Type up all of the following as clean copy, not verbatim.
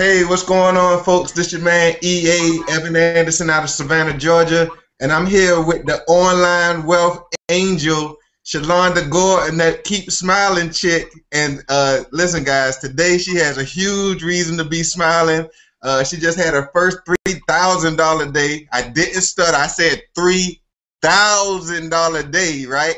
Hey, what's going on, folks? This your man EA, Evin Anderson out of Savannah, Georgia, and I'm here with the online wealth angel, Shalonda Gordon, that keep smiling chick. And listen, guys, today she has a huge reason to be smiling. She just had her first $3,000 day. I didn't stutter. I said $3,000 day, right?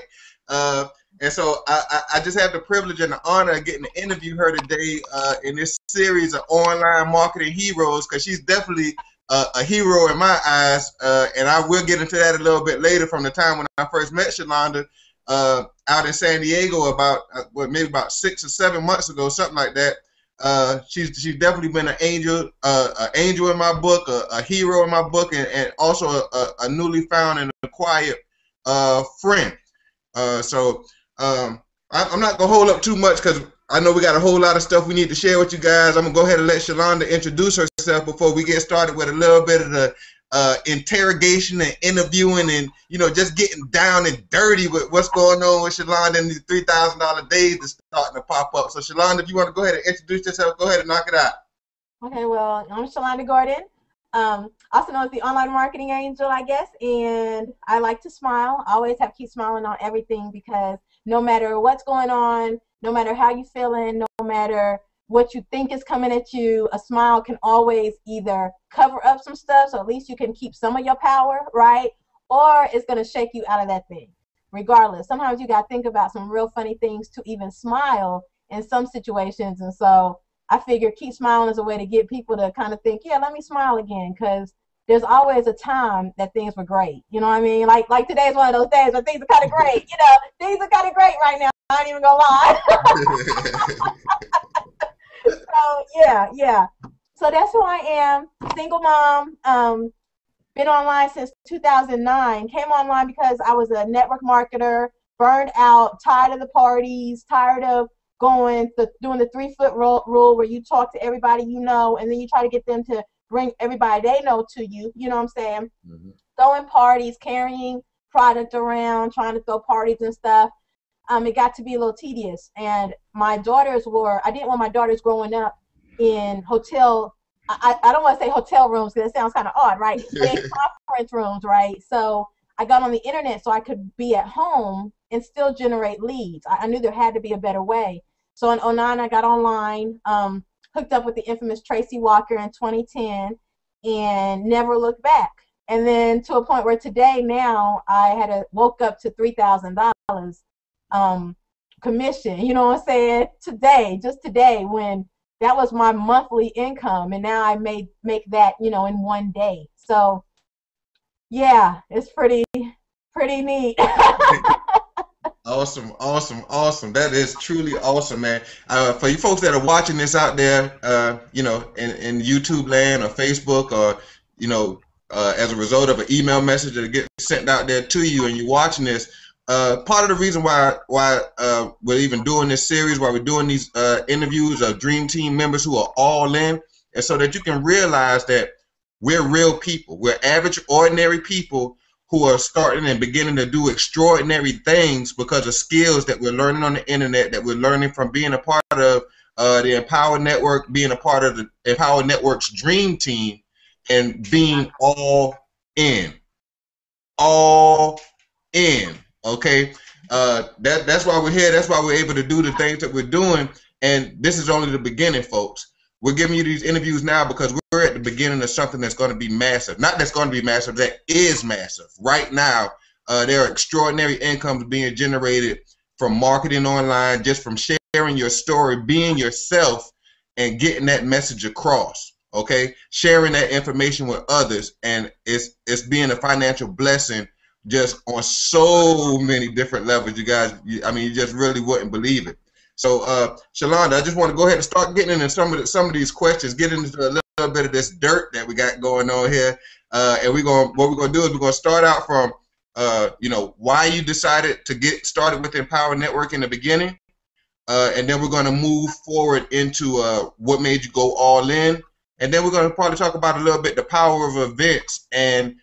And so I just have the privilege and the honor of getting to interview her today in this series of online marketing heroes, because she's definitely a hero in my eyes. And I will get into that a little bit later, from the time when I first met Shalonda out in San Diego about maybe about 6 or 7 months ago, something like that. She's definitely been an angel in my book, a hero in my book, and also a newly found and acquired friend. I'm not going to hold up too much, because I know we got a whole lot of stuff we need to share with you guys. I'm going to go ahead and let Shalonda introduce herself before we get started with a little bit of the interrogation and interviewing, and, you know, just getting down and dirty with what's going on with Shalonda and these $3,000 days that's starting to pop up. So, Shalonda, if you want to go ahead and introduce yourself, go ahead and knock it out. Okay, well, I'm Shalonda Gordon, also known as the online marketing angel, I guess, and I like to smile. I always have to keep smiling on everything, because no matter what's going on, no matter how you're feeling, no matter what you think is coming at you, a smile can always either cover up some stuff, so at least you can keep some of your power, right? Or it's going to shake you out of that thing. Regardless, sometimes you got to think about some real funny things to even smile in some situations. And so I figure keep smiling is a way to get people to kind of think, yeah, let me smile again, because there's always a time that things were great. You know what I mean? Like today's one of those days where things are kind of great. You know, things are kind of great right now. I ain't even gonna lie. So yeah. So that's who I am. Single mom. Been online since 2009. Came online because I was a network marketer, burned out, tired of the parties, tired of doing the 3-foot rule where you talk to everybody you know, and then you try to get them to bring everybody they know to you. You know what I'm saying? Mm-hmm. Throwing parties, carrying product around, trying to throw parties and stuff. It got to be a little tedious. And my daughters I didn't want my daughters growing up in hotel, I don't want to say hotel rooms, because it sounds kind of odd, right? But in conference rooms, right? So I got on the internet so I could be at home and still generate leads. I knew there had to be a better way. So in 2009, I got online, hooked up with the infamous Tracy Walker in 2010, and never looked back. And then to a point where today, now, I woke up to $3,000 commission, you know what I'm saying? Just today, when that was my monthly income, and now I make that, you know, in one day. So yeah, it's pretty neat. Awesome. That is truly awesome, man. For you folks that are watching this out there, you know, in YouTube land or Facebook, or, you know, as a result of an email message that gets sent out there to you, and you're watching this, part of the reason why we're even doing this series, why we're doing these interviews of Dream Team members who are all in, is so that you can realize that we're real people. We're average, ordinary people who are starting and beginning to do extraordinary things because of skills that we're learning on the internet, that we're learning from being a part of the Empower Network, being a part of the Empower Network's Dream Team, and being all in. Okay, that's why we're here. That's why we're able to do the things that we're doing. And this is only the beginning, folks. We're giving you these interviews now because we're at the beginning of something that's going to be massive. Not that's going to be massive, that is massive. Right now, there are extraordinary incomes being generated from marketing online, just from sharing your story, being yourself, and getting that message across. Okay, sharing that information with others, and it's being a financial blessing just on so many different levels. You guys, I mean, you just really wouldn't believe it. So, Shalonda, I just want to go ahead and start getting into some of these questions, get into a little bit of this dirt that we got going on here, and what we're gonna do is we're gonna start out from, you know, why you decided to get started with Empower Network in the beginning, and then we're gonna move forward into what made you go all in, and then we're gonna probably talk about a little bit the power of events, and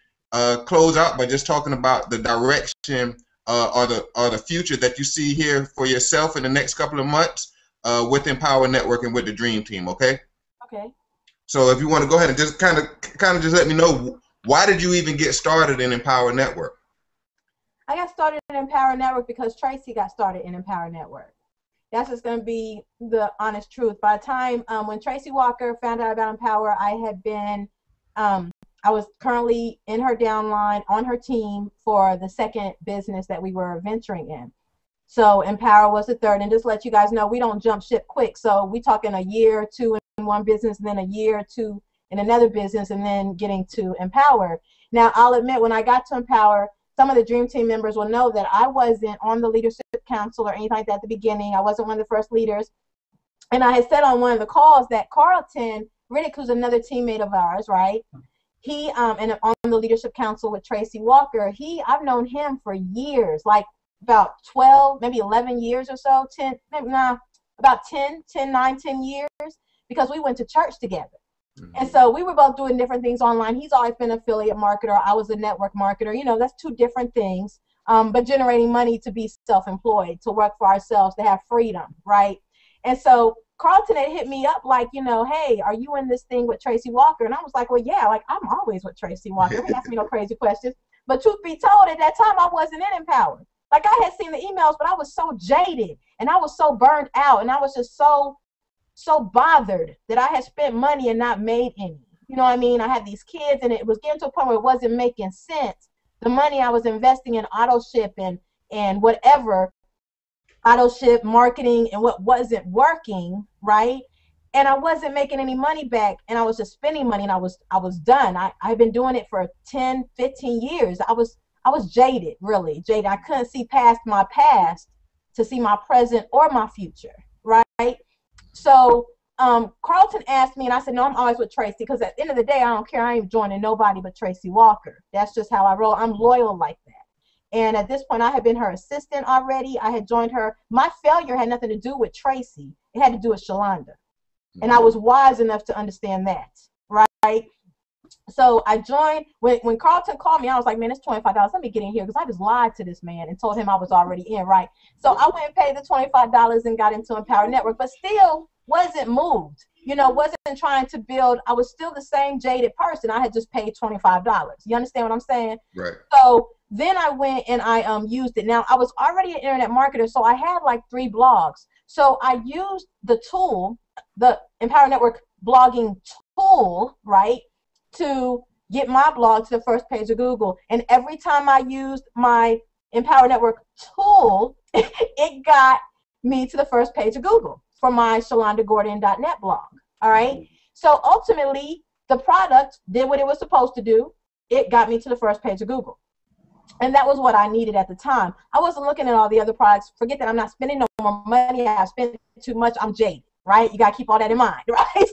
close out by just talking about the direction or the future that you see here for yourself in the next couple of months with Empower Network and with the Dream Team. Okay? Okay. So if you want to go ahead and just kind of just let me know, why did you even get started in Empower Network? I got started in Empower Network because Tracy got started in Empower Network. That's just going to be the honest truth. By the time when Tracy Walker found out about Empower, I had been, I was currently in her downline on her team for the second business that we were venturing in. So Empower was the third. And just let you guys know, we don't jump ship quick. So we talking a year or two in one business, and then a year or two in another business, and then getting to Empower. Now, I'll admit, when I got to Empower, some of the Dream Team members will know that I wasn't on the leadership council or anything like that at the beginning. I wasn't one of the first leaders. And I had said on one of the calls that Carlton Riddick, who's another teammate of ours, right? He, and on the leadership council with Tracy Walker, I've known him for years, like about 12, maybe 11 years or so, 10, maybe about 9, 10 years, because we went to church together. And so we were both doing different things online. He's always been an affiliate marketer. I was a network marketer. You know, that's two different things, but generating money to be self-employed, to work for ourselves, to have freedom, right? And so Carlton had hit me up like, you know, hey, are you in this thing with Tracy Walker? And I was like, well, yeah, like I'm always with Tracy Walker. He asked me no crazy questions. But truth be told, at that time, I wasn't in Empower. Like, I had seen the emails, but I was so jaded and I was so burned out, and I was just so bothered that I had spent money and not made any. You know what I mean? I had these kids, and it was getting to a point where it wasn't making sense. The money I was investing in auto ship and whatever, auto ship marketing, and what wasn't working, right? And I wasn't making any money back, and I was just spending money, and I was done. I've been doing it for 10, 15 years. I was jaded, really jaded. I couldn't see past my past to see my present or my future, right? So Carlton asked me, and I said, no, I'm always with Tracy, because at the end of the day, I don't care. I ain't joining nobody but Tracy Walker. That's just how I roll. I'm loyal like that. And at this point, I had been her assistant already. I had joined her. My failure had nothing to do with Tracy. It had to do with Shalonda. And I was wise enough to understand that, right? So I joined. When Carlton called me, I was like, man, it's $25. Let me get in here, because I just lied to this man and told him I was already in, right? So I went and paid the $25 and got into Empower Network, but still wasn't moved. You know, wasn't trying to build. I was still the same jaded person. I had just paid $25. You understand what I'm saying? Right. So then I went and I used it. Now, I was already an internet marketer, so I had like 3 blogs. So I used the tool, the Empower Network blogging tool, right, to get my blog to the first page of Google. And every time I used my Empower Network tool, it got me to the first page of Google for my ShalondaGordon.net blog. All right. So ultimately, the product did what it was supposed to do. It got me to the first page of Google. And that was what I needed at the time. I wasn't looking at all the other products. Forget that I'm not spending no more money. I spent too much. I'm jaded, right? You got to keep all that in mind, right?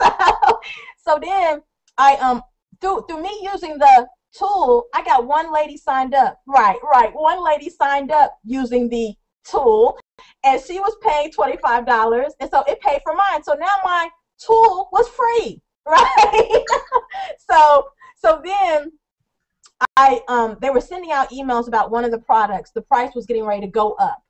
So then I through me using the tool, I got one lady signed up. Right. One lady signed up using the tool, and she was paying $25, and so it paid for mine. So now my tool was free, right? so then they were sending out emails about one of the products. The price was getting ready to go up,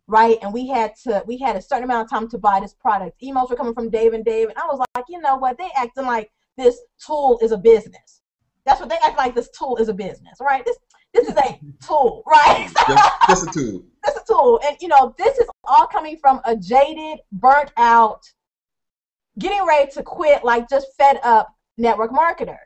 right? And we had a certain amount of time to buy this product. Emails were coming from Dave, and I was like, you know what? They acting like this tool is a business. That's what they act like. This tool is a business, right? This is a tool, right? Just a tool. It's a tool. And, you know, this is all coming from a jaded, burnt out, getting ready to quit, like just fed up network marketer,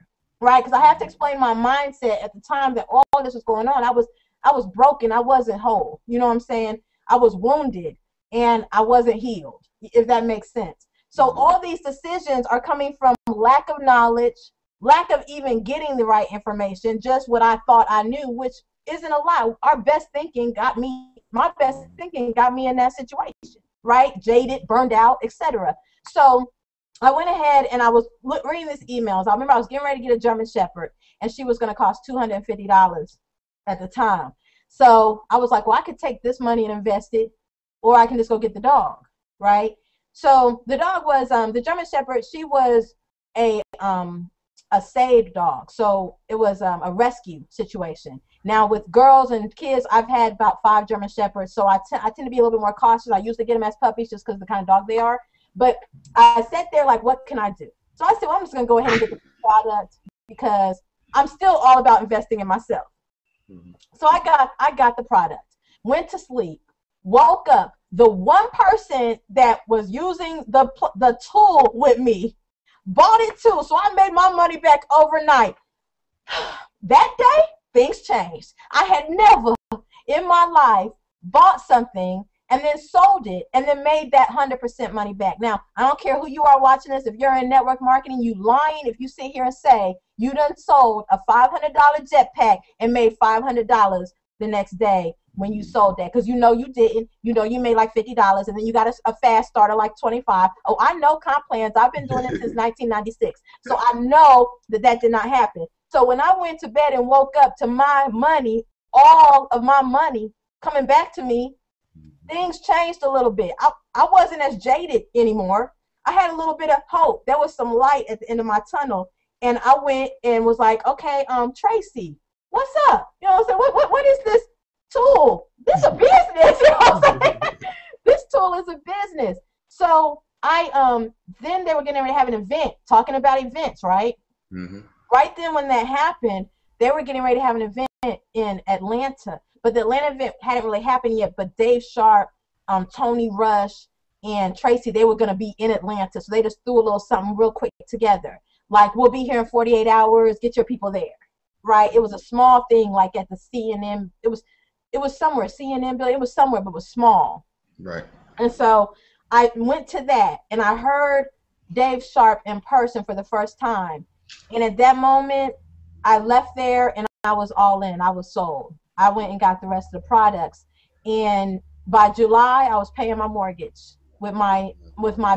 right? Because I have to explain my mindset at the time that all this was going on. I was broken. I wasn't whole. You know what I'm saying? I was wounded and I wasn't healed, if that makes sense. So all these decisions are coming from lack of knowledge, lack of even getting the right information, just what I thought I knew, which isn't a lie. My best thinking got me in that situation, right? Jaded, burned out, etc. So I went ahead and I was reading these emails. I remember I was getting ready to get a German Shepherd, and she was going to cost $250 at the time. So I was like, well, I could take this money and invest it, or I can just go get the dog, right? So the dog was the German Shepherd. She was a saved dog, so it was a rescue situation. Now with girls and kids, I've had about 5 German Shepherds, so I tend to be a little bit more cautious. I usually get them as puppies just because of the kind of dog they are. But I sat there like, what can I do? So I said, well, I'm just going to go ahead and get the product because I'm still all about investing in myself. So I got the product, went to sleep, woke up. The one person that was using the tool with me bought it too. So I made my money back overnight. That day, things changed. I had never in my life bought something and then sold it and then made that 100% money back. Now, I don't care who you are watching this. If you're in network marketing, you lying if you sit here and say you done sold a $500 jetpack and made $500 the next day when you sold that, because you know you didn't. You know you made like $50 and then you got a fast starter like 25. Oh, I know comp plans. I've been doing it since 1996. So I know that did not happen. So when I went to bed and woke up to my money, all of my money coming back to me, things changed a little bit. I wasn't as jaded anymore. I had a little bit of hope. There was some light at the end of my tunnel. And I went and was like, okay, Tracy, what's up? You know what I'm saying? What is this tool? This is a business. You know what I'm saying? This tool is a business. So then they were getting ready to have an event, talking about events, right? Mm-hmm. Right then when that happened, they were getting ready to have an event in Atlanta. But the Atlanta event hadn't really happened yet. But Dave Sharp, Tony Rush, and Tracy, they were going to be in Atlanta. So they just threw a little something real quick together. Like, we'll be here in 48 hours. Get your people there, right? It was a small thing, like at the CNN. It was somewhere, CNN building. It was somewhere, but it was small. Right. And so I went to that, and I heard Dave Sharp in person for the first time. And at that moment, I left there, and I was all in. I was sold. I went and got the rest of the products. And by July, I was paying my mortgage with my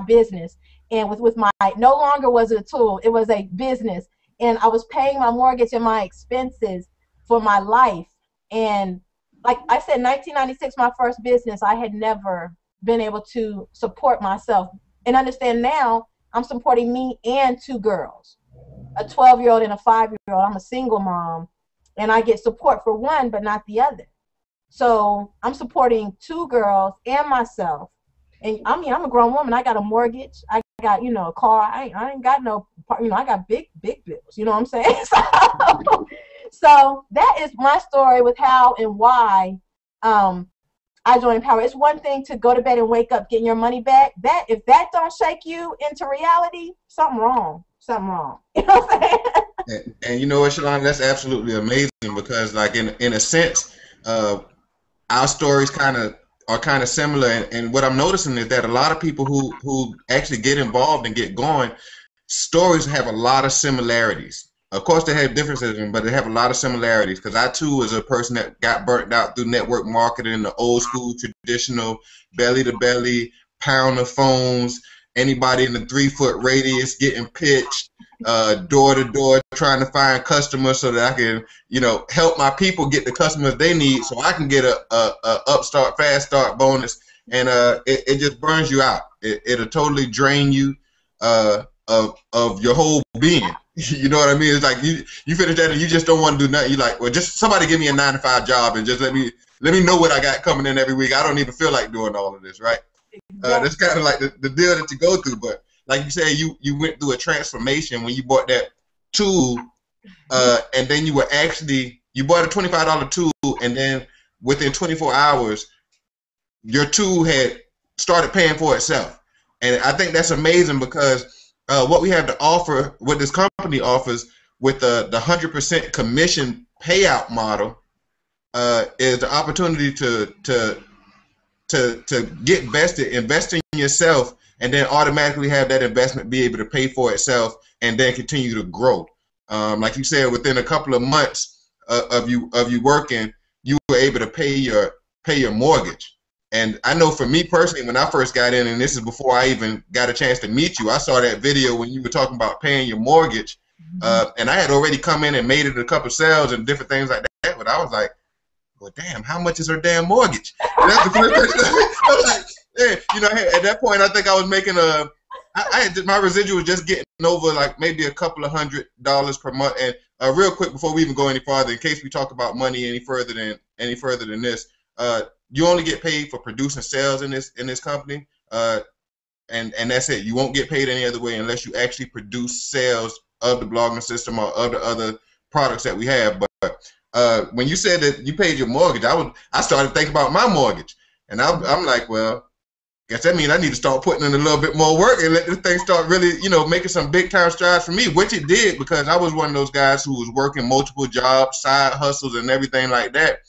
business. And with my, no longer was it a tool, it was a business. And I was paying my mortgage and my expenses for my life. And like I said, 1996, my first business, I had never been able to support myself. And understand now, I'm supporting me and two girls, a 12-year-old and a 5-year-old. I'm a single mom, and I get support for one, but not the other. So I'm supporting two girls and myself. And I mean, I'm a grown woman. I got a mortgage. I got, a car. I ain't got no, I got big bills. You know what I'm saying? So that is my story with how and why I joined Empower. It's one thing to go to bed and wake up getting your money back. That if that don't shake you into reality, something wrong. Something wrong. You know what I'm saying? And you know what, Shalonda, that's absolutely amazing because, like, in a sense, our stories are kind of similar. And what I'm noticing is that a lot of people who actually get involved and get going, stories have a lot of similarities. Of course, they have differences, but they have a lot of similarities. Because I too was a person that got burnt out through network marketing, the old school, traditional, belly to belly, pound of phones, anybody in the 3-foot radius getting pitched, door to door, trying to find customers so that I can, help my people get the customers they need, so I can get a upstart, fast start bonus, and it just burns you out. It'll totally drain you of your whole being. You know what I mean? It's like you finish that and you just don't want to do nothing. You're like, well, just somebody give me a 9-to-5 job and just let me know what I got coming in every week. I don't even feel like doing all of this, right? That's kind of like the deal that you go through. But like you said, you went through a transformation when you bought that tool, and then you bought a $25 tool, and then within 24 hours, your tool had started paying for itself. And I think that's amazing because what we have to offer, what this company offers with the 100% commission payout model, is the opportunity to get vested, invest in yourself, and then automatically have that investment be able to pay for itself and then continue to grow. Like you said, within a couple of months of you working, you were able to pay your mortgage. And I know for me personally, when I first got in, and this is before I even got a chance to meet you, I saw that video when you were talking about paying your mortgage, and I had already come in and made it a couple sales and different things like that, but I was like, well, damn, how much is her damn mortgage? And that's the first thing I was like, hey, at that point, I think I was making my residual was just getting over like maybe a couple of $100 per month. And real quick, before we even go any farther, in case we talk about money any further than this, you only get paid for producing sales in this company. and that's it. You won't get paid any other way unless you actually produce sales of the blogging system or of the other products that we have. But when you said that you paid your mortgage, I started thinking about my mortgage, and I'm like, well, guess that means I need to start putting in a little bit more work and let this thing start really, making some big time strides for me, which it did, because I was one of those guys who was working multiple jobs, side hustles, and everything like that.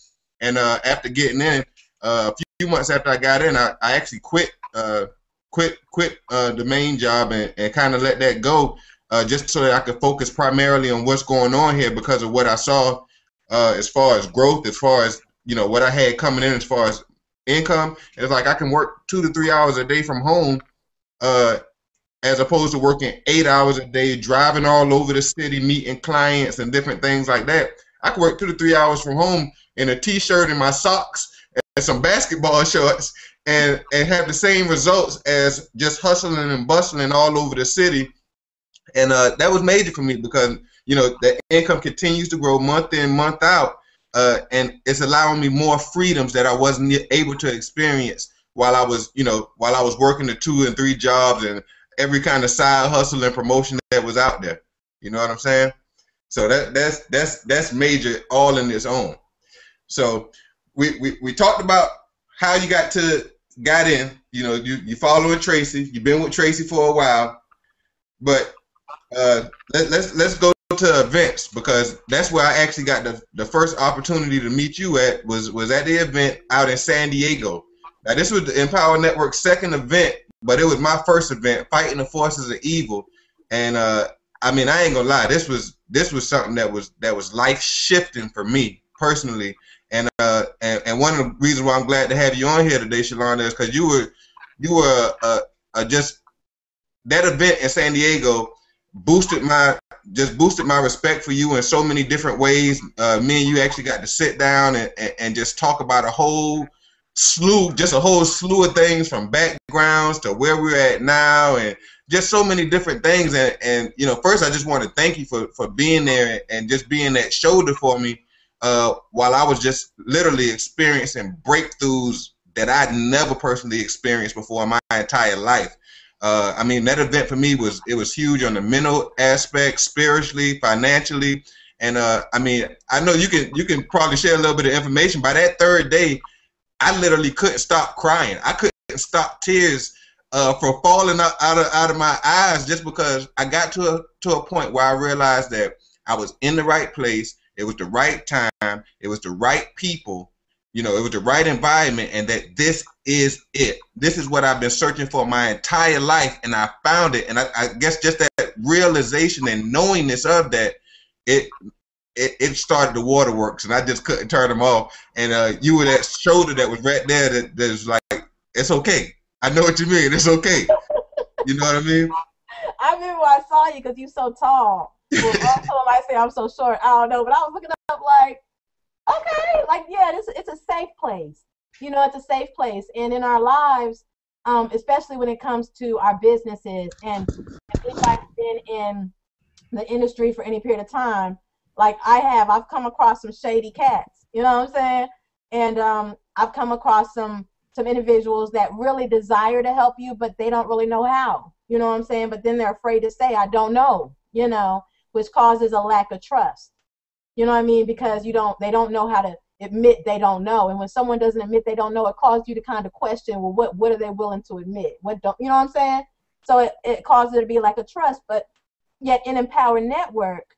And after getting in, a few months after I got in, I actually quit the main job and kind of let that go, just so that I could focus primarily on what's going on here, because of what I saw as far as growth, as far as what I had coming in as far as income. It's like I can work 2 to 3 hours a day from home, as opposed to working 8 hours a day, driving all over the city, meeting clients and different things like that. I can work 2 to 3 hours from home in a t-shirt and my socks and some basketball shorts and have the same results as just hustling and bustling all over the city. And that was major for me, because the income continues to grow month in, month out. And it's allowing me more freedoms that I wasn't able to experience while I was working the 2 and 3 jobs and every kind of side hustle and promotion that was out there. You know what I'm saying? So that's major all in its own. So we talked about how you got in. You following Tracy. You've been with Tracy for a while, but let's go to events, because that's where I actually got the first opportunity to meet you at was at the event out in San Diego. Now, this was the Empower Network's second event, but it was my first event, Fighting the Forces of Evil. And I ain't gonna lie, this was something that was life shifting for me personally. And one of the reasons why I'm glad to have you on here today, Shalonda, is because you were just that event in San Diego boosted my respect for you in so many different ways. Me and you actually got to sit down and just talk about a whole slew of things, from backgrounds to where we're at now, and just so many different things. And first I just want to thank you for being there and just being that shoulder for me while I was just literally experiencing breakthroughs that I'd never personally experienced before in my entire life. That event for me was huge on the mental aspect, spiritually, financially, and I know you can probably share a little bit of information. By that third day, I literally couldn't stop crying. I couldn't stop tears from falling out of my eyes, just because I got to a point where I realized that I was in the right place. It was the right time. It was the right people. It was the right environment, and that this is it. This is what I've been searching for my entire life, and I found it. And I guess just that realization and knowingness of that, it started the waterworks, and I just couldn't turn them off. And you were that shoulder that was right there that was like, it's okay. I know what you mean. It's okay. You know what I mean? I remember when I saw you, because you're so tall. Well, also, I say I'm so short. I don't know, but I was looking up like, okay, like, yeah, it's a safe place. It's a safe place. And in our lives, especially when it comes to our businesses, and if I've been in the industry for any period of time, like I've come across some shady cats, you know what I'm saying? And I've come across some individuals that really desire to help you, but they don't really know how, you know what I'm saying? But then they're afraid to say, I don't know, which causes a lack of trust. You know what I mean? Because they don't know how to admit they don't know. And when someone doesn't admit they don't know, it causes you to kind of question, well, what are they willing to admit? What don't, you know what I'm saying? So it causes it to be like a trust. But yet in Empower Network,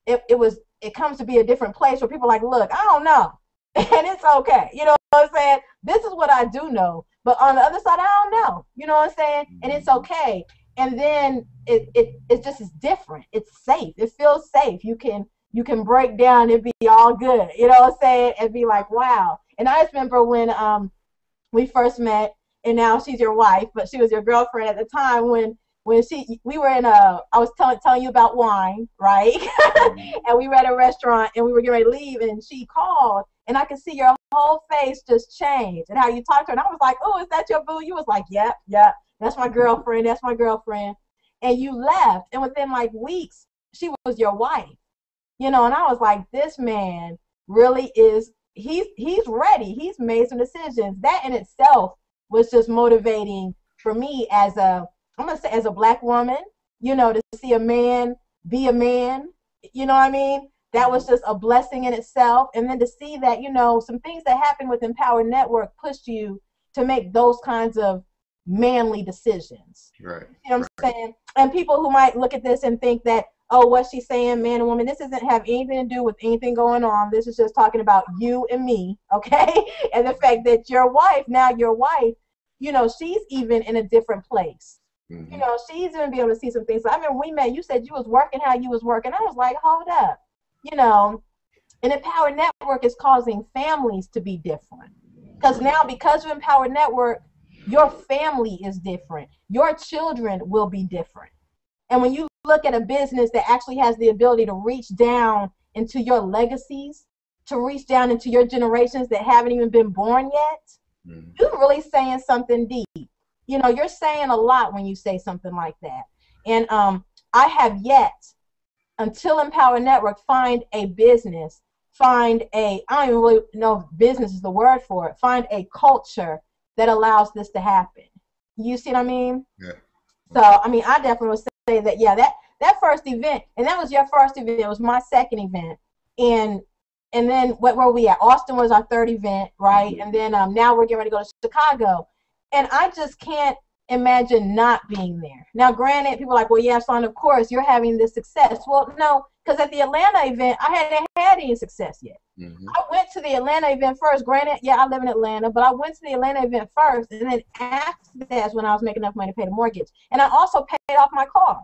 it comes to be a different place where people are like, look, I don't know. And it's okay. You know what I'm saying? This is what I do know. But on the other side, I don't know. You know what I'm saying? And it's okay. And then it just is different. It's safe. It feels safe. You can break down and be all good. You know what I'm saying? And be like, wow. And I just remember when we first met, and now she's your wife, but she was your girlfriend at the time when we were in I was telling you about wine, right? And we were at a restaurant and we were getting ready to leave, and she called, and I could see your whole face just change and how you talked to her. And I was like, oh, is that your boo? You was like, yep, that's my girlfriend. That's my girlfriend. And you left, and within like weeks, she was your wife. And I was like, this man really is, he's ready. He's made some decisions. That in itself was just motivating for me as I'm gonna say as a Black woman, you know, to see a man be a man, you know what I mean? That was just a blessing in itself. And then to see that, you know, some things that happened with Empower Network pushed you to make those kinds of manly decisions. Right. You know what I'm saying? And people who might look at this and think that, oh, what she's saying, man and woman, this doesn't have anything to do with anything going on. This is just talking about you and me, okay? And the fact that your wife, you know, she's even in a different place. Mm-hmm. You know, she's going to be able to see some things. So, I remember we met, you said you was working how you was working. I was like, hold up. You know, an Empower Network is causing families to be different. Because now, because of Empower Network, your family is different. Your children will be different. And when you look at a business that actually has the ability to reach down into your legacies, to reach down into your generations that haven't even been born yet, you're really saying something deep. You know, you're saying a lot when you say something like that. And I have yet, until Empower Network, find a business, I don't even really know if business is the word for it, find a culture that allows this to happen. You see what I mean? Yeah. So, I mean, I definitely would say that, yeah, that first event, and that was your first event, it was my second event. And then where were we at? Austin was our third event, right? And then now we're getting ready to go to Chicago. And I just can't imagine not being there. Now, granted, people are like, well, yeah, Shalonda, of course, you're having this success. Well, no, because at the Atlanta event, I hadn't had any success yet. I went to the Atlanta event first. Granted, yeah, I live in Atlanta, but I went to the Atlanta event first, and then after that's when I was making enough money to pay the mortgage. And I also paid off my car.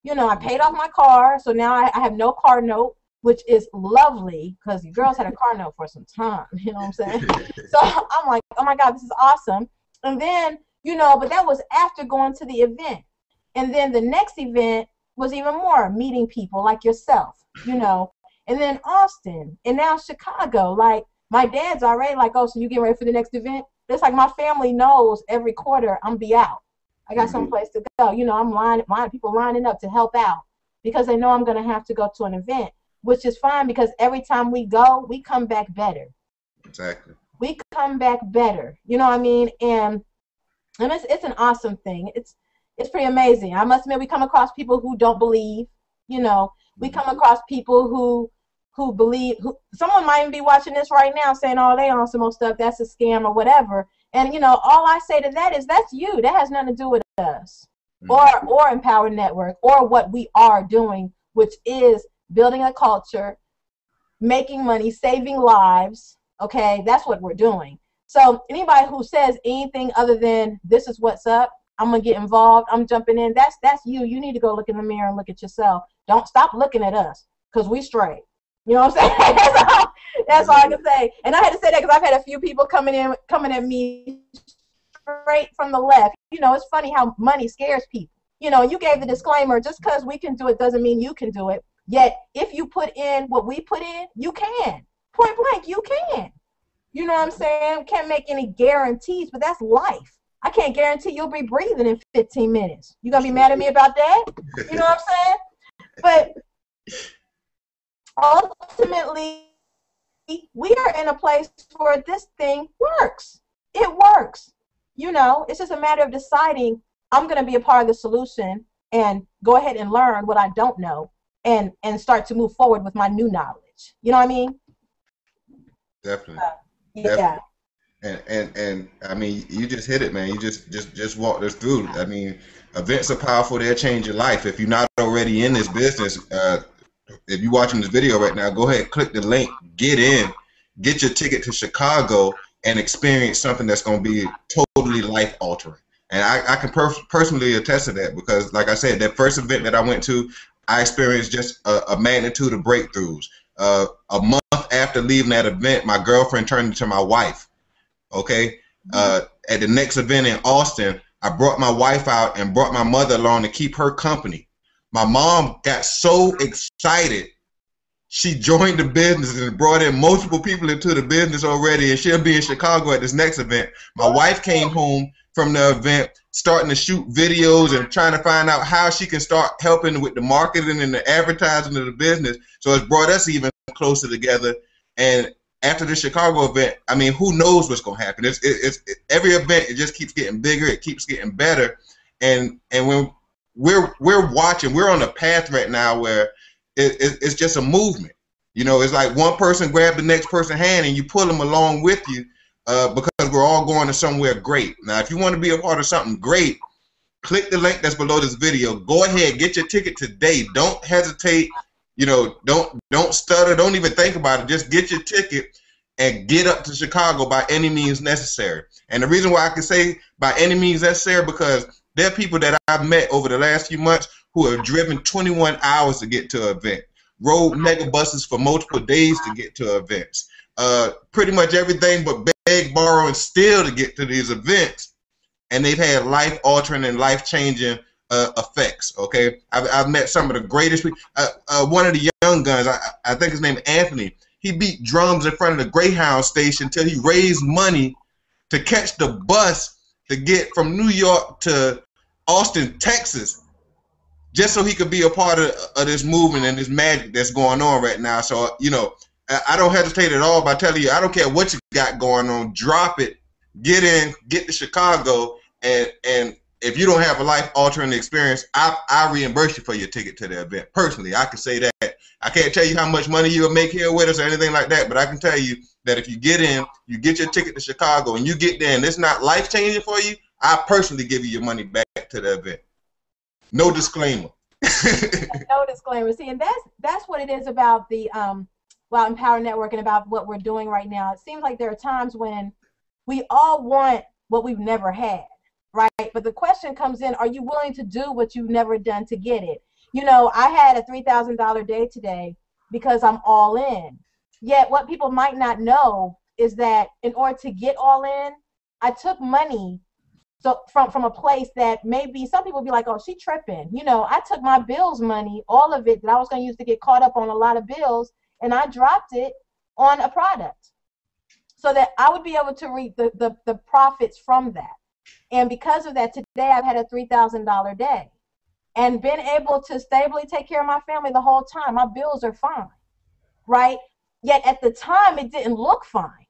You know, I paid off my car, so now I have no car note, which is lovely because the girls had a car note for some time. You know what I'm saying? So I'm like, oh my God, this is awesome. And then, you know, but that was after going to the event. And then the next event was even more, meeting people like yourself, you know. And then Austin, and now Chicago. Like, my dad's already like, oh, so you getting ready for the next event? It's like my family knows every quarter I'm be out. I got someplace to go. You know, people lining up to help out because they know I'm going to have to go to an event, which is fine because every time we go, we come back better. Exactly. We come back better. You know what I mean? And it's an awesome thing. It's pretty amazing. I must admit, we come across people who don't believe, you know. We come across people who believe, someone might even be watching this right now saying, oh, they on some old stuff, that's a scam or whatever. And, you know, all I say to that is, that's you. That has nothing to do with us or Empower Network or what we are doing, which is building a culture, making money, saving lives. Okay, that's what we're doing. So anybody who says anything other than this is what's up, I'm going to get involved, I'm jumping in, that's you. You need to go look in the mirror and look at yourself. Don't stop looking at us because we straight. You know what I'm saying? That's all I can say. And I had to say that because I've had a few people coming at me straight from the left. You know, it's funny how money scares people. You know, you gave the disclaimer, just because we can do it doesn't mean you can do it. Yet, if you put in what we put in, you can. Point blank, you can. You know what I'm saying? Can't make any guarantees, but that's life. I can't guarantee you'll be breathing in 15 minutes. You gonna be mad at me about that? You know what I'm saying? But ultimately, we are in a place where this thing works. It works. You know, it's just a matter of deciding I'm gonna be a part of the solution and go ahead and learn what I don't know and start to move forward with my new knowledge. You know what I mean? Definitely. Yeah. Definitely. And I mean, you just hit it, man. You just walked us through. I mean, events are powerful. They'll change your life. If you're not already in this business, if you're watching this video right now, go ahead, click the link, get in, get your ticket to Chicago, and experience something that's going to be totally life altering. And I can personally attest to that because, like I said, that first event that I went to, I experienced just a magnitude of breakthroughs. A month after leaving that event, my girlfriend turned into my wife. Okay. At the next event in Austin, I brought my wife out and brought my mother along to keep her company. My mom got so excited, she joined the business and brought in multiple people into the business already, and she'll be in Chicago at this next event. My wife came home from the event starting to shoot videos and trying to find out how she can start helping with the marketing and the advertising of the business. So it's brought us even closer together. And after the Chicago event, I mean, who knows what's gonna happen? Every event, it just keeps getting bigger, it keeps getting better, and when we're watching, we're on a path right now where it's just a movement. You know, it's like one person grab the next person's hand and you pull them along with you, because we're all going to somewhere great. Now, if you want to be a part of something great, click the link that's below this video. Go ahead, get your ticket today. Don't hesitate. You know, don't stutter. Don't even think about it. Just get your ticket and get up to Chicago by any means necessary. And the reason why I can say by any means necessary, because there are people that I've met over the last few months who have driven 21 hours to get to an event, rode mega buses for multiple days to get to events, pretty much everything but beg, borrow, and steal to get to these events. And they've had life-altering and life-changing effects. Okay, I've met some of the greatest people. One of the young guns, I think his name is Anthony. He beat drums in front of the Greyhound station till he raised money to catch the bus to get from New York to Austin, Texas, just so he could be a part of this movement and this magic that's going on right now. So, you know, I don't hesitate at all by telling you, I don't care what you got going on, drop it, get in, get to Chicago, and if you don't have a life-altering experience, I reimburse you for your ticket to the event. Personally, I can say that. I can't tell you how much money you'll make here with us or anything like that, but I can tell you that if you get in, you get your ticket to Chicago, and you get there, and it's not life-changing for you, I personally give you your money back to the event. No disclaimer. No disclaimer. See, and that's what it is about the Empower Network and about what we're doing right now. It seems like there are times when we all want what we've never had, right? But the question comes in, are you willing to do what you've never done to get it? You know, I had a $3,000 day today because I'm all in. Yet what people might not know is that in order to get all in, I took money from a place that maybe some people be like, oh, she tripping. You know, I took my bills money, all of it that I was going to use to get caught up on a lot of bills, and I dropped it on a product so that I would be able to reap the profits from that. And because of that, today I've had a $3,000 day and been able to stably take care of my family the whole time. My bills are fine, right? Yet at the time, it didn't look fine.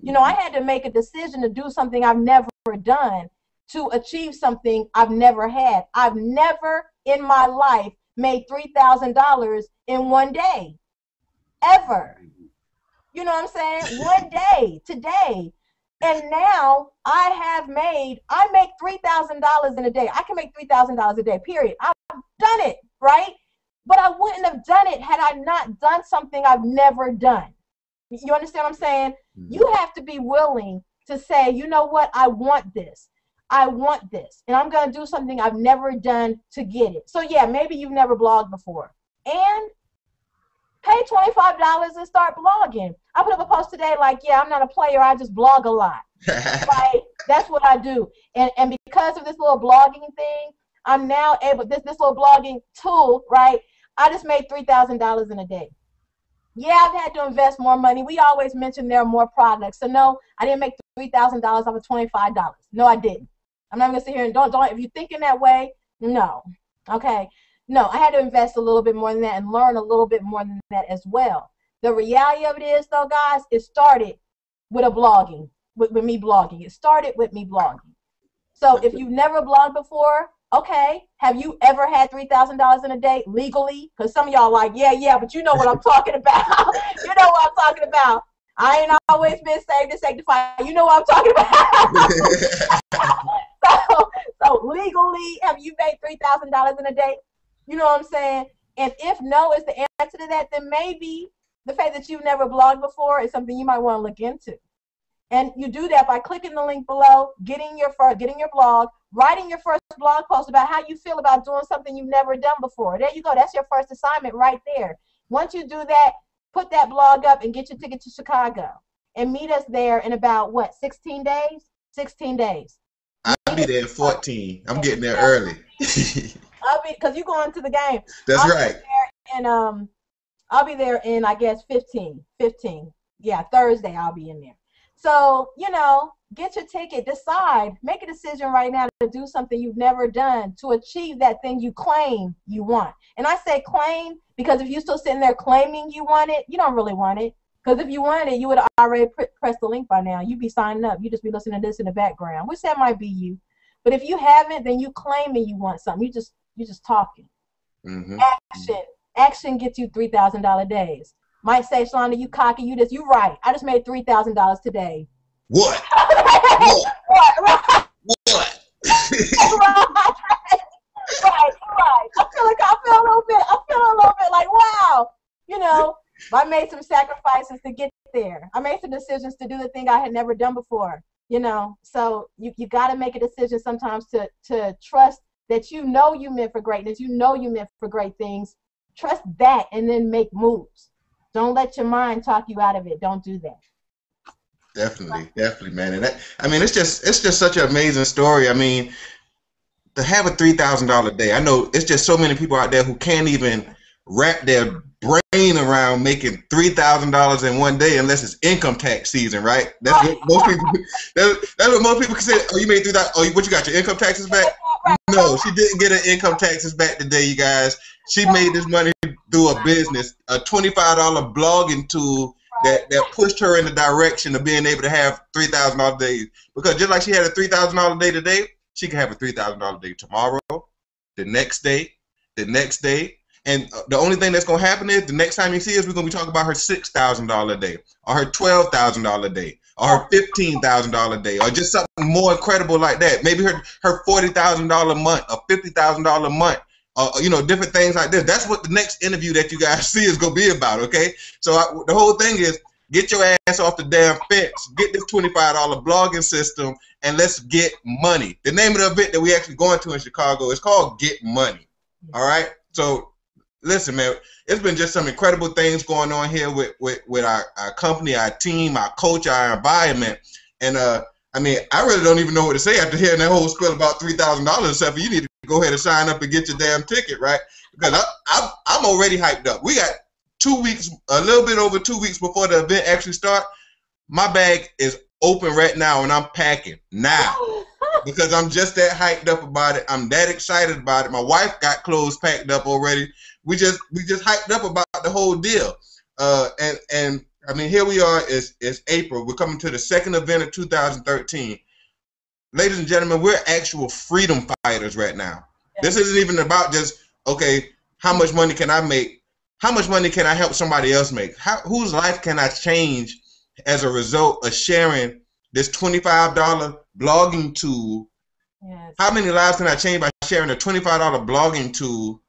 You know, I had to make a decision to do something I've never done to achieve something I've never had. I've never in my life made $3,000 in one day, ever. You know what I'm saying? One day, today. And now I make $3,000 in a day. I can make $3,000 a day, period. I've done it, right? But I wouldn't have done it had I not done something I've never done. You understand what I'm saying? You have to be willing to say, you know what, I want this. I want this. And I'm going to do something I've never done to get it. So yeah, maybe you've never blogged before. And pay $25 and start blogging. I put up a post today like, yeah, I'm not a player. I just blog a lot. Right? That's what I do. And because of this little blogging thing, I'm now able, this little blogging tool, right? I just made $3,000 in a day. Yeah, I've had to invest more money. We always mention there are more products. So no, I didn't make $3,000 off of $25. No, I didn't. I'm not going to sit here and don't, if you're thinking that way, no. Okay. No, I had to invest a little bit more than that and learn a little bit more than that as well. The reality of it is, though, guys, it started with with me blogging. It started with me blogging. So if you've never blogged before, okay, have you ever had $3,000 in a day legally? Because some of y'all are like, yeah, but you know what I'm talking about. You know what I'm talking about. I ain't always been saved and sanctified. You know what I'm talking about. So legally, have you made $3,000 in a day? You know what I'm saying? And if no is the answer to that, then maybe the fact that you've never blogged before is something you might want to look into. And you do that by clicking the link below, getting your blog, writing your first blog post about how you feel about doing something you've never done before. There you go. That's your first assignment right there. Once you do that, put that blog up and get your ticket to Chicago. And meet us there in about, what, 16 days? 16 days. I'll be there in 14. I'm getting there early. Because you're going to the game. That's right. I'll be there in, I guess, 15. Yeah, Thursday I'll be in there. So, you know, get your ticket, decide, make a decision right now to do something you've never done to achieve that thing you claim you want. And I say claim because if you're still sitting there claiming you want it, you don't really want it. Because if you wanted it, you would have already pressed the link by now. You'd be signing up. You just be listening to this in the background, which that might be you. But if you haven't, then you claiming you want something. You just talking. Mm-hmm. Action gets you $3,000 days. Might say, Shalonda, you cocky. You right. I just made $3,000 today. What? What? Right. What? Right. I feel a little bit like, wow. You know, I made some sacrifices to get there. I made some decisions to do the thing I had never done before. You know, so you got to make a decision sometimes to trust that you know you meant for greatness. You know you meant for great things. Trust that and then make moves. Don't let your mind talk you out of it. Don't do that. Definitely, man. And that, I mean, it's just such an amazing story. I mean, to have a $3,000 day, I know it's just so many people out there who can't even wrap their brain around making $3,000 in one day unless it's income tax season, right? That's what most people. That's what most people can say. Oh, you made $3,000. Oh, what, you got your income taxes back? No, she didn't get her income taxes back today, you guys. She made this money through a business, a $25 blogging tool that pushed her in the direction of being able to have $3,000 days. Because just like she had a $3,000 day today, she can have a $3,000 day tomorrow, the next day. And the only thing that's going to happen is the next time you see us, we're going to be talking about her $6,000 day or her $12,000 day or her $15,000 day or just something more incredible like that. Maybe her $40,000 month or $50,000 month. You know, different things like this. That's what the next interview that you guys see is going to be about, okay? So the whole thing is get your ass off the damn fence, get this $25 blogging system, and let's get money. The name of the event that we actually going to in Chicago is called Get Money, all right? So listen, man, it's been just some incredible things going on here with our company, our team, our coach, our environment. And I mean, I really don't even know what to say after hearing that whole spiel about $3,000 except for you need to go ahead and sign up and get your damn ticket, right? Because I'm already hyped up. We got 2 weeks, a little bit over 2 weeks before the event actually starts. My bag is open right now and I'm packing now because I'm just that hyped up about it. I'm that excited about it. My wife got clothes packed up already. We just hyped up about the whole deal. And I mean, here we are. It's April. We're coming to the second event of 2013. Ladies and gentlemen, we're actual freedom fighters right now. Yeah. This isn't even about just, okay, how much money can I make? How much money can I help somebody else make? Whose life can I change as a result of sharing this $25 blogging tool? Yes. How many lives can I change by sharing a $25 blogging tool?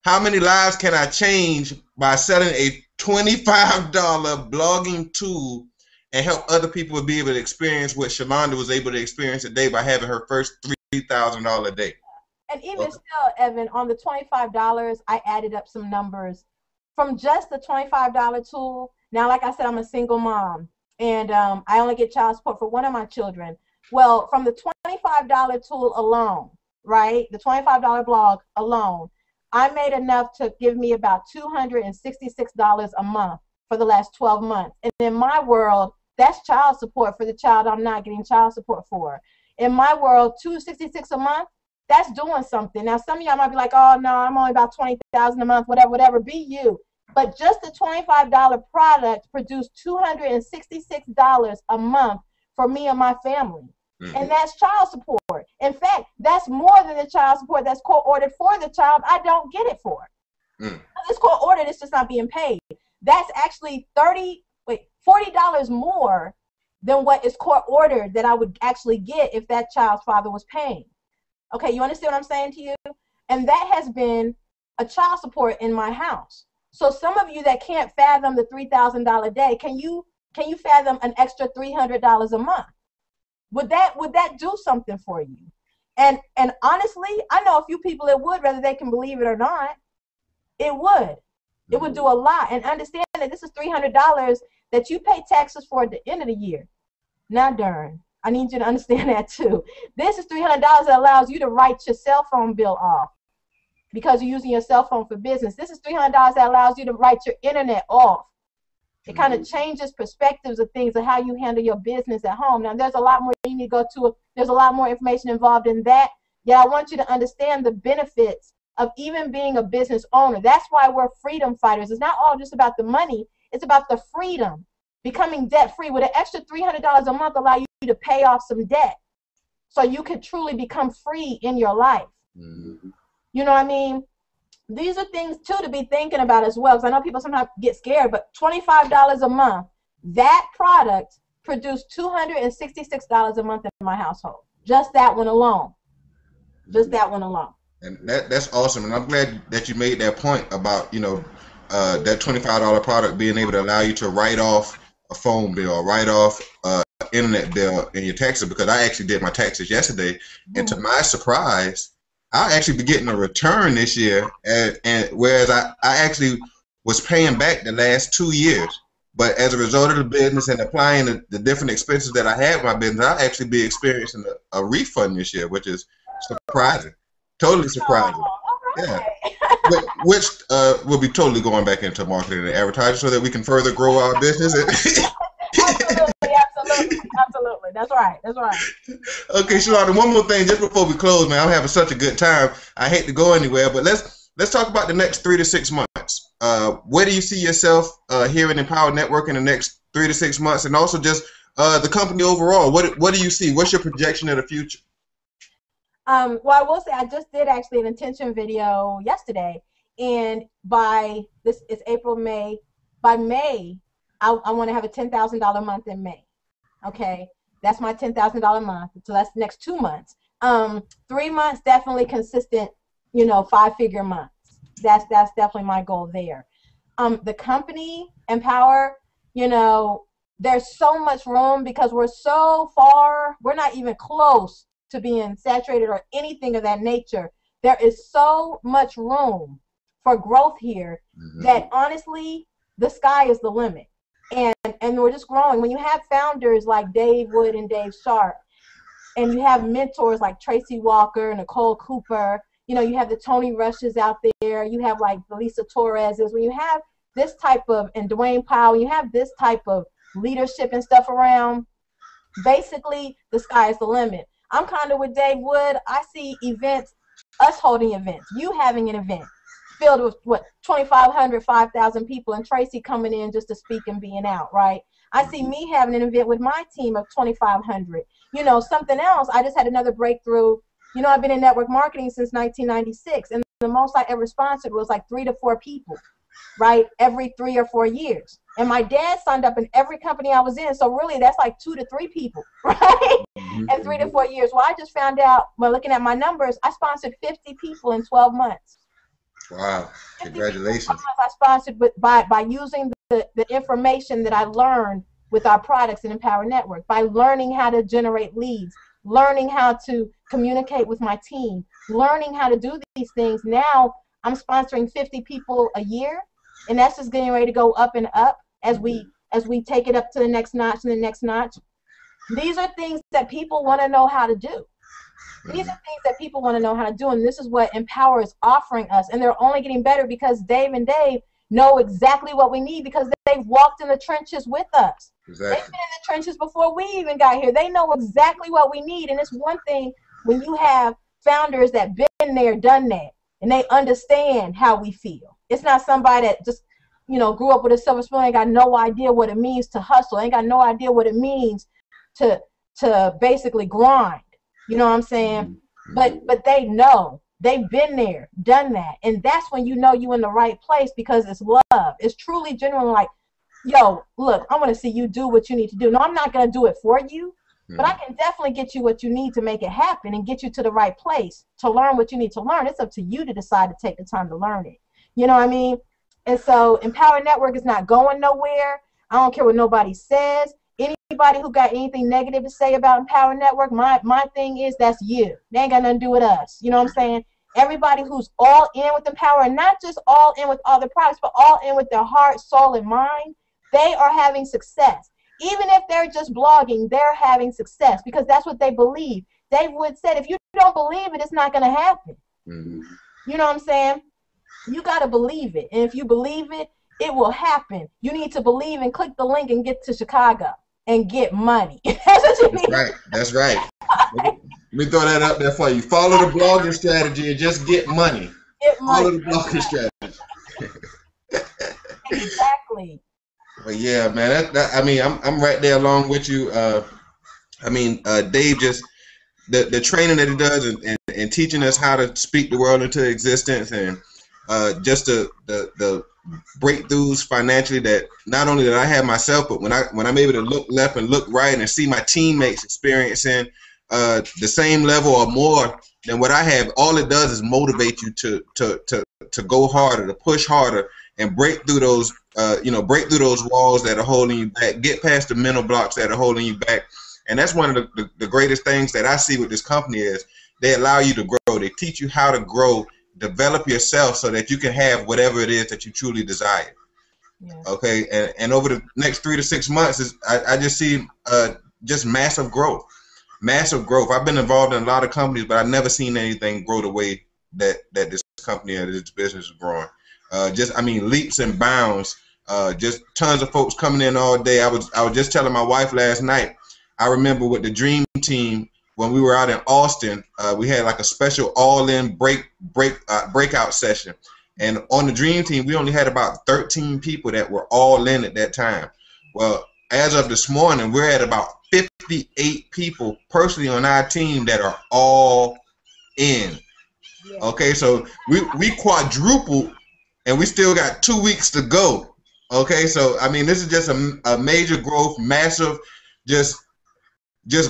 How many lives can I change by selling a $25 blogging tool and help other people be able to experience what Shalonda was able to experience today by having her first $3,000 day? And even still, Evan, on the $25, I added up some numbers from just the $25 tool. Now, like I said, I'm a single mom, and I only get child support for one of my children. Well, from the $25 tool alone, right, the $25 blog alone, I made enough to give me about $266 a month for the last 12 months. And in my world, that's child support for the child I'm not getting child support for. In my world, $266 a month, that's doing something. Now, some of y'all might be like, oh, no, I'm only about $20,000 a month, whatever, be you. But just the $25 product produced $266 a month for me and my family. Mm-hmm. And that's child support. In fact, that's more than the child support that's court-ordered for the child I don't get it for. Mm. It's court-ordered, it's just not being paid. That's actually $40 more than what is court-ordered that I would actually get if that child's father was paying. Okay, you understand what I'm saying to you? And that has been a child support in my house. So some of you that can't fathom the $3,000 a day, can you fathom an extra $300 a month? Would that do something for you? And honestly, I know a few people it would, whether they can believe it or not. It would. It would do a lot. And understand that this is $300 that you pay taxes for at the end of the year. Now, darn, I need you to understand that too. This is $300 that allows you to write your cell phone bill off because you're using your cell phone for business. This is $300 that allows you to write your internet off. It kind of changes perspectives of things of how you handle your business at home. Now, there's a lot more you need to go to. There's a lot more information involved in that. Yeah, I want you to understand the benefits of even being a business owner. That's why we're freedom fighters. It's not all just about the money. It's about the freedom, becoming debt free. With an extra $300 a month allow you to pay off some debt, so you could truly become free in your life. Mm-hmm. You know what I mean? These are things too to be thinking about as well, because I know people sometimes get scared, but $25 a month, that product produced $266 a month in my household. Just that one alone. Just that one alone. And that's awesome. And I'm glad that you made that point about, you know, that $25 product being able to allow you to write off a phone bill, or write off internet bill in your taxes, because I actually did my taxes yesterday, and to my surprise, I'll actually be getting a return this year, and whereas I actually was paying back the last 2 years. But as a result of the business and applying the different expenses that I had in my business, I'll actually be experiencing a refund this year, which is surprising. Totally surprising. Yeah. Which will be totally going back into marketing and advertising so that we can further grow our business. Absolutely. That's right. Okay, Shalonda, one more thing just before we close, man. I'm having such a good time. I hate to go anywhere, but let's talk about the next 3 to 6 months. Where do you see yourself here in Empower Network in the next 3 to 6 months, and also just the company overall? What do you see? What's your projection of the future? Well, I will say I just did actually an intention video yesterday, and it's April, May. By May, I want to have a $10,000 month in May. Okay, that's my $10,000 month. So that's the next 2 months. 3 months, definitely consistent, 5-figure months. That's definitely my goal there. The company, Empower, there's so much room because we're so far. We're not even close to being saturated or anything of that nature. There is so much room for growth here that honestly, the sky is the limit. And we're just growing. When you have founders like Dave Wood and Dave Sharp, and you have mentors like Tracy Walker, Nicole Cooper, you have the Tony Rushes out there, you have like the Lisa Torreses. When you have this type of, and Dwayne Powell, you have this type of leadership and stuff around, basically the sky is the limit. I'm kind of with Dave Wood. I see events, us holding events, you having an event filled with 2,500, 5,000 people, and Tracy coming in just to speak and being out, right? I see me having an event with my team of 2,500. Something else, I just had another breakthrough. I've been in network marketing since 1996, and the most I ever sponsored was like 3 to 4 people, right? Every 3 or 4 years. And my dad signed up in every company I was in, so really that's like 2 to 3 people, right? And 3 to 4 years. Well, I just found out, by looking at my numbers, I sponsored 50 people in 12 months. Wow, congratulations. I sponsored by using the information that I learned with our products in Empower Network, by learning how to generate leads, learning how to communicate with my team, learning how to do these things. Now I'm sponsoring 50 people a year, and that's just getting ready to go up and up as we take it up to the next notch and the next notch. These are things that people want to know how to do. These are things that people want to know how to do, and this is what Empower is offering us. And they're only getting better because Dave and Dave know exactly what we need, because they've walked in the trenches with us. Exactly. They've been in the trenches before we even got here. They know exactly what we need. And it's one thing when you have founders that been there, done that, and they understand how we feel. It's not somebody that just, grew up with a silver spoon, ain't got no idea what it means to hustle, ain't got no idea what it means to basically grind. You know what I'm saying? But they know. They've been there, done that. And that's when you know you're in the right place, because it's love. It's truly genuine, like, yo, look, I want to see you do what you need to do. No, I'm not going to do it for you, but I can definitely get you what you need to make it happen and get you to the right place to learn what you need to learn. It's up to you to decide to take the time to learn it. You know what I mean? And so Empower Network is not going nowhere. I don't care what nobody says. Anybody who got anything negative to say about Empower Network, my thing is, that's you. They ain't got nothing to do with us. You know what I'm saying? Everybody who's all in with Empower, and not just all in with all the products, but all in with their heart, soul, and mind, they are having success. Even if they're just blogging, they're having success because that's what they believe. Dave Wood said, if you don't believe it, it's not going to happen. You know what I'm saying? You got to believe it. And if you believe it, it will happen. You need to believe and click the link and get to Chicago and get money. That's what you need. Right. That's right. Let me throw that up there for you. Follow the blogging strategy and just get money. Get money. Follow the blogging strategy. Exactly. But yeah, man, I mean, I'm right there along with you. Dave just the training that he does and teaching us how to speak the world into existence, and just the breakthroughs financially that not only that I have myself, but when I'm able to look left and look right and see my teammates experiencing the same level or more than what I have, all it does is motivate you to go harder, to push harder, and break through those break through those walls that are holding you back, get past the mental blocks that are holding you back. And that's one of the greatest things that I see with this company is they allow you to grow. They teach you how to grow, develop yourself so that you can have whatever it is that you truly desire. Yeah. Okay, and over the next 3 to 6 months, I just see just massive growth. Massive growth. I've been involved in a lot of companies, but I've never seen anything grow the way that this company and this business is growing. Leaps and bounds. Just tons of folks coming in all day. I was just telling my wife last night. I remember with the Dream Team when we were out in Austin, we had like a special all-in breakout session. And on the Dream Team, we only had about 13 people that were all in at that time. Well, as of this morning, we're at about 58 people personally on our team that are all in. Yeah. Okay, so we quadrupled, and we still got 2 weeks to go. Okay, so I mean, this is just a major growth, massive, just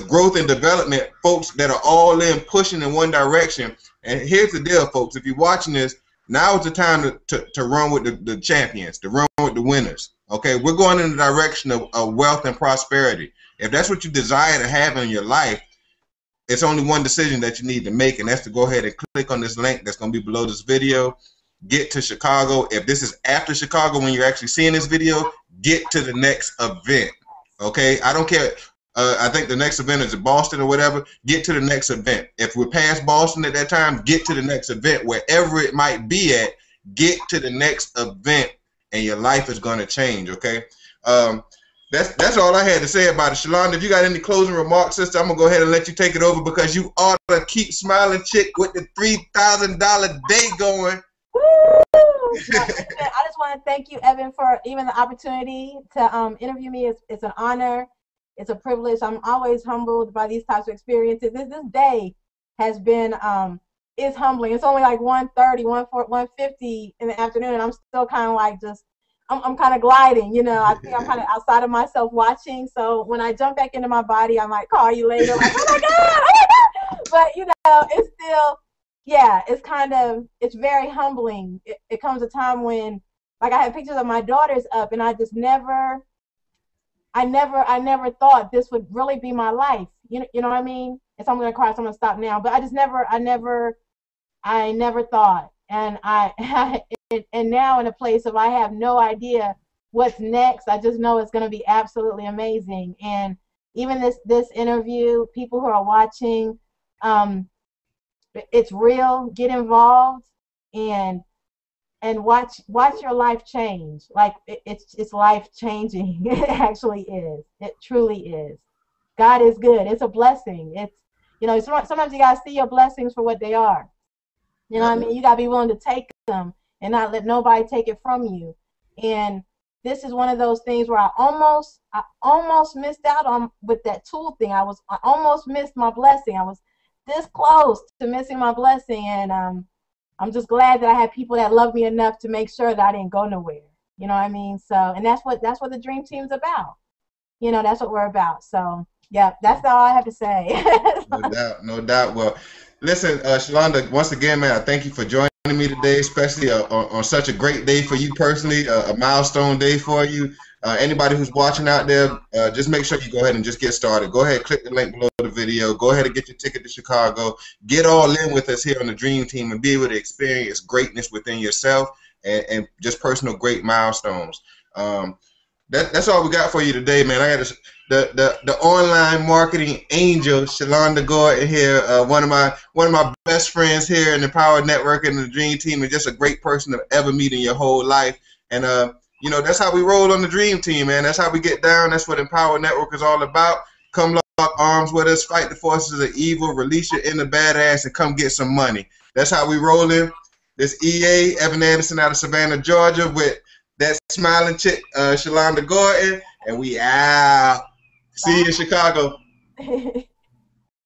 growth and development, folks that are all in, pushing in one direction. And here's the deal, folks. If you're watching this, now is the time to run with the champions, to run with the winners. Okay, we're going in the direction of wealth and prosperity. If that's what you desire to have in your life, it's only one decision that you need to make, and that's to go ahead and click on this link that's going to be below this video. Get to Chicago. If this is after Chicago when you're actually seeing this video, get to the next event. Okay, I don't care. I think the next event is in Boston or whatever. Get to the next event. If we're past Boston at that time, get to the next event. Wherever it might be at, get to the next event, and your life is going to change, okay? That's all I had to say about it. Shalonda, if you got any closing remarks, sister, I'm going to go ahead and let you take it over because you are the Keep Smiling chick with the $3,000 day going. I just want to thank you, Evin, for even the opportunity to interview me. It's an honor. It's a privilege. I'm always humbled by these types of experiences. This day has been is humbling. It's only like 1:30, 1:50 in the afternoon, and I'm still kind of like I'm kind of gliding. You know, I think I'm kind of outside of myself watching. So when I jump back into my body, I might call you later. Like, oh my God. But you know, it's still, yeah, it's very humbling. It comes a time when, like, I have pictures of my daughters up, and I just never thought this would really be my life. You know what I mean? And so I'm gonna cry, so I'm gonna stop now. But I never thought, and and now in a place of I have no idea what's next. I just know it's gonna be absolutely amazing. And even this interview, people who are watching, it's real. Get involved and watch your life change. Like it's life changing. It actually is. It truly is. God is good. It's a blessing. It's, you know, sometimes you gotta see your blessings for what they are. You know what I mean? You gotta be willing to take them and not let nobody take it from you. And this is one of those things where I almost missed out on with that tool thing. I almost missed my blessing. I was this close to missing my blessing, and I'm just glad that I had people that love me enough to make sure that I didn't go nowhere. You know what I mean? So, and that's what the Dream Team's about. You know, that's what we're about. So, yeah, that's all I have to say. No doubt. Well, listen, Shalonda, once again, man, I thank you for joining me today, especially on such a great day for you personally, a milestone day for you. Anybody who's watching out there, just make sure you go ahead and just get started. Go ahead, click the link below the video. Go ahead and get your ticket to Chicago. Get all in with us here on the Dream Team and be able to experience greatness within yourself and just personal great milestones. That's all we got for you today, man. I got the online marketing angel, Shalonda Gordon here, one of my best friends here in the Power Network and the Dream Team, and just a great person to ever meet in your whole life. And you know, that's how we roll on the Dream Team, man. That's how we get down. That's what Empower Network is all about. Come lock arms with us, fight the forces of evil, release your inner badass, and come get some money. That's how we roll in. This EA, Evin Anderson out of Savannah, Georgia, with that smiling chick, Shalonda Gordon, and we out. See you in Chicago.